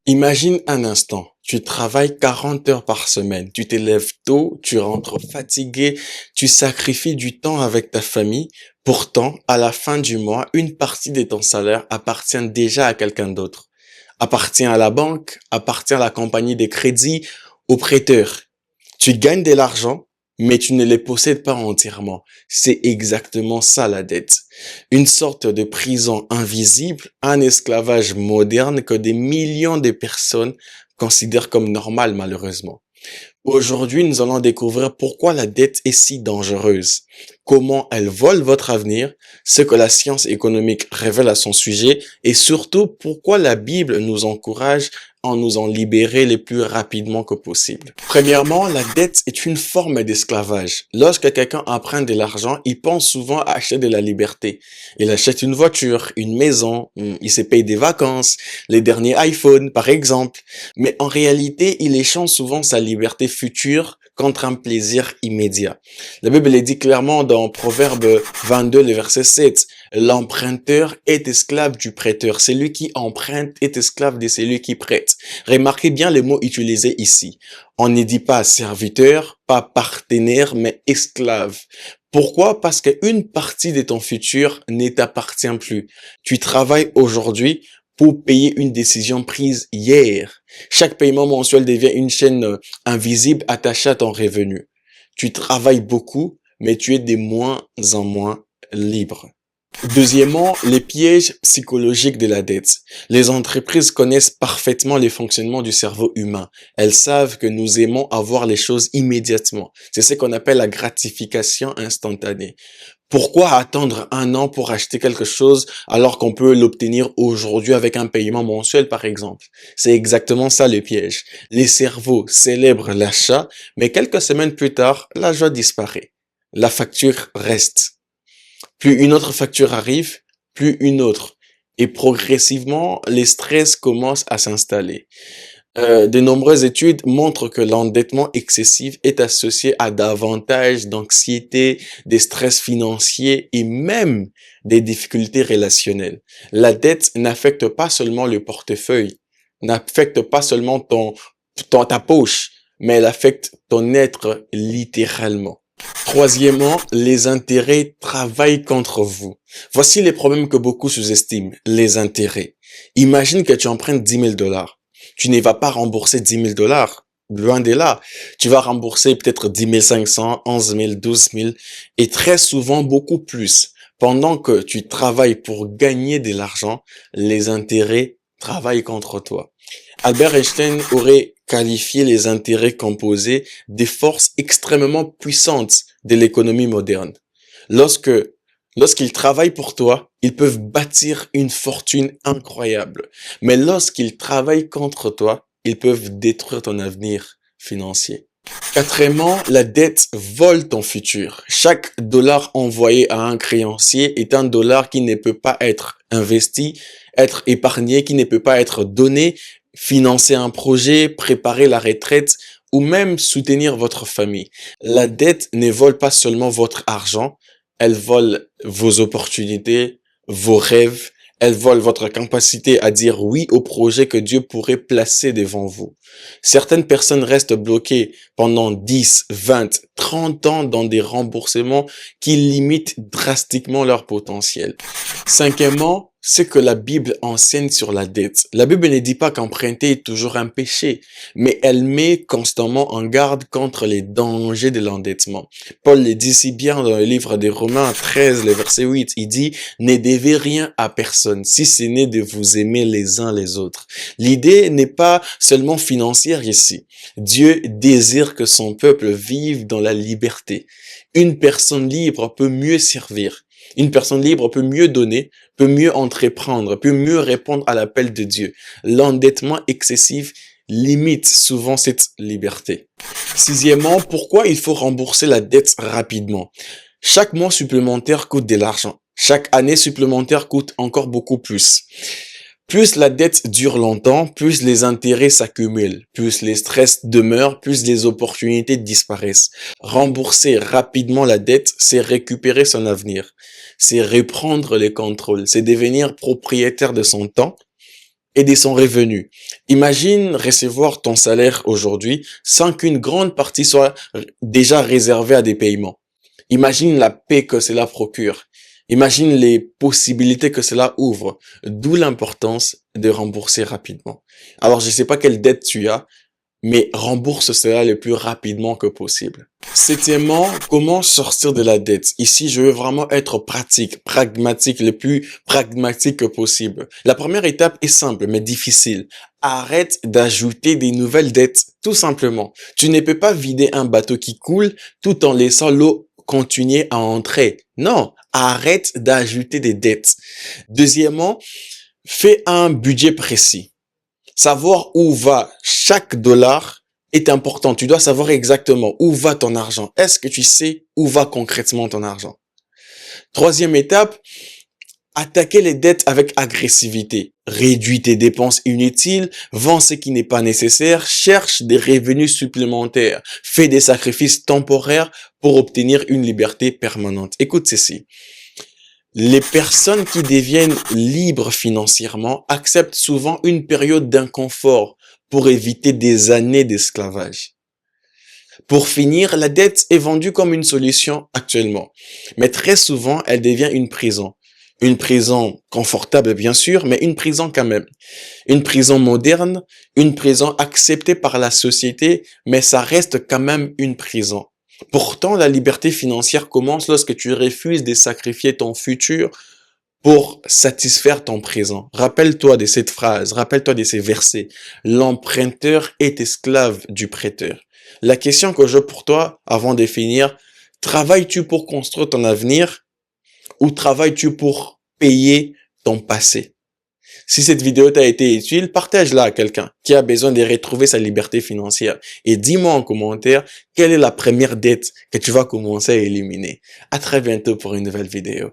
Imagine un instant, tu travailles 40 heures par semaine, tu te lèves tôt, tu rentres fatigué, tu sacrifies du temps avec ta famille. Pourtant, à la fin du mois, une partie de ton salaire appartient déjà à quelqu'un d'autre. Appartient à la banque, appartient à la compagnie de crédit, au prêteur. Tu gagnes de l'argent, mais tu ne les possèdes pas entièrement. C'est exactement ça la dette. Une sorte de prison invisible, un esclavage moderne que des millions de personnes considèrent comme normal malheureusement. Aujourd'hui, nous allons découvrir pourquoi la dette est si dangereuse, comment elle vole votre avenir, ce que la science économique révèle à son sujet et surtout pourquoi la Bible nous encourage à nous en libérer le plus rapidement que possible. Premièrement, la dette est une forme d'esclavage. Lorsque quelqu'un emprunte de l'argent, il pense souvent à acheter de la liberté. Il achète une voiture, une maison, il se paye des vacances, les derniers iPhones par exemple. Mais en réalité, il échange souvent sa liberté future contre un plaisir immédiat. La Bible le dit clairement dans Proverbe 22, le verset 7. L'emprunteur est esclave du prêteur. Celui qui emprunte est esclave de celui qui prête. Remarquez bien les mots utilisés ici. On ne dit pas serviteur, pas partenaire, mais esclave. Pourquoi? Parce qu'une partie de ton futur ne t'appartient plus. Tu travailles aujourd'hui pour payer une décision prise hier. Chaque paiement mensuel devient une chaîne invisible attachée à ton revenu. Tu travailles beaucoup, mais tu es de moins en moins libre. Deuxièmement, les pièges psychologiques de la dette. Les entreprises connaissent parfaitement les fonctionnements du cerveau humain. Elles savent que nous aimons avoir les choses immédiatement. C'est ce qu'on appelle la gratification instantanée. Pourquoi attendre un an pour acheter quelque chose alors qu'on peut l'obtenir aujourd'hui avec un paiement mensuel, par exemple? C'est exactement ça le piège. Les cerveaux célèbrent l'achat, mais quelques semaines plus tard, la joie disparaît. La facture reste. Plus une autre facture arrive, plus une autre. Et progressivement, les stress commencent à s'installer. De nombreuses études montrent que l'endettement excessif est associé à davantage d'anxiété, des stress financiers et même des difficultés relationnelles. La dette n'affecte pas seulement le portefeuille, n'affecte pas seulement ta poche, mais elle affecte ton être littéralement. Troisièmement, les intérêts travaillent contre vous. Voici les problèmes que beaucoup sous-estiment, les intérêts. Imagine que tu empruntes 10 000 $. Tu ne vas pas rembourser 10 000 $. Loin de là. Tu vas rembourser peut-être 10 500, 11 000, 12 000 et très souvent beaucoup plus. Pendant que tu travailles pour gagner de l'argent, les intérêts travaillent contre toi. Albert Einstein aurait qualifié les intérêts composés des forces extrêmement puissantes de l'économie moderne. Lorsqu'ils travaillent pour toi, ils peuvent bâtir une fortune incroyable. Mais lorsqu'ils travaillent contre toi, ils peuvent détruire ton avenir financier. Quatrièmement, la dette vole ton futur. Chaque dollar envoyé à un créancier est un dollar qui ne peut pas être investi, être épargné, qui ne peut pas être donné, financer un projet, préparer la retraite ou même soutenir votre famille. La dette ne vole pas seulement votre argent, elle vole vos opportunités, vos rêves, elle vole votre capacité à dire oui au projet que Dieu pourrait placer devant vous. Certaines personnes restent bloquées pendant 10, 20, 30 ans dans des remboursements qui limitent drastiquement leur potentiel. Cinquièmement, ce que la Bible enseigne sur la dette. La Bible ne dit pas qu'emprunter est toujours un péché, mais elle met constamment en garde contre les dangers de l'endettement. Paul le dit si bien dans le livre des Romains 13, le verset 8. Il dit « Ne devez rien à personne, si ce n'est de vous aimer les uns les autres. » L'idée n'est pas seulement financière ici. Dieu désire que son peuple vive dans la liberté. Une personne libre peut mieux servir. Une personne libre peut mieux donner, peut mieux entreprendre, peut mieux répondre à l'appel de Dieu. L'endettement excessif limite souvent cette liberté. Sixièmement, pourquoi il faut rembourser la dette rapidement? Chaque mois supplémentaire coûte de l'argent. Chaque année supplémentaire coûte encore beaucoup plus. Plus la dette dure longtemps, plus les intérêts s'accumulent, plus les stress demeurent, plus les opportunités disparaissent. Rembourser rapidement la dette, c'est récupérer son avenir. C'est reprendre les contrôles. C'est devenir propriétaire de son temps et de son revenu. Imagine recevoir ton salaire aujourd'hui sans qu'une grande partie soit déjà réservée à des paiements. Imagine la paix que cela procure. Imagine les possibilités que cela ouvre, d'où l'importance de rembourser rapidement. Alors, je ne sais pas quelle dette tu as, mais rembourse cela le plus rapidement que possible. Septièmement, comment sortir de la dette? Ici, je veux vraiment être pratique, pragmatique, le plus pragmatique que possible. La première étape est simple, mais difficile. Arrête d'ajouter des nouvelles dettes, tout simplement. Tu ne peux pas vider un bateau qui coule tout en laissant l'eau continuer à entrer. Non, arrête d'ajouter des dettes. Deuxièmement, fais un budget précis. Savoir où va chaque dollar est important. Tu dois savoir exactement où va ton argent. Est-ce que tu sais où va concrètement ton argent? Troisième étape, attaquer les dettes avec agressivité. Réduis tes dépenses inutiles, vends ce qui n'est pas nécessaire, cherche des revenus supplémentaires, fais des sacrifices temporaires pour obtenir une liberté permanente. Écoute ceci. Les personnes qui deviennent libres financièrement acceptent souvent une période d'inconfort pour éviter des années d'esclavage. Pour finir, la dette est vendue comme une solution actuellement, mais très souvent, elle devient une prison. Une prison confortable, bien sûr, mais une prison quand même. Une prison moderne, une prison acceptée par la société, mais ça reste quand même une prison. Pourtant, la liberté financière commence lorsque tu refuses de sacrifier ton futur pour satisfaire ton présent. Rappelle-toi de cette phrase, rappelle-toi de ces versets. L'emprunteur est esclave du prêteur. La question que j'ai pour toi, avant de finir, travailles-tu pour construire ton avenir ou travailles-tu pour payer ton passé? Si cette vidéo t'a été utile, partage-la à quelqu'un qui a besoin de retrouver sa liberté financière. Et dis-moi en commentaire quelle est la première dette que tu vas commencer à éliminer. À très bientôt pour une nouvelle vidéo.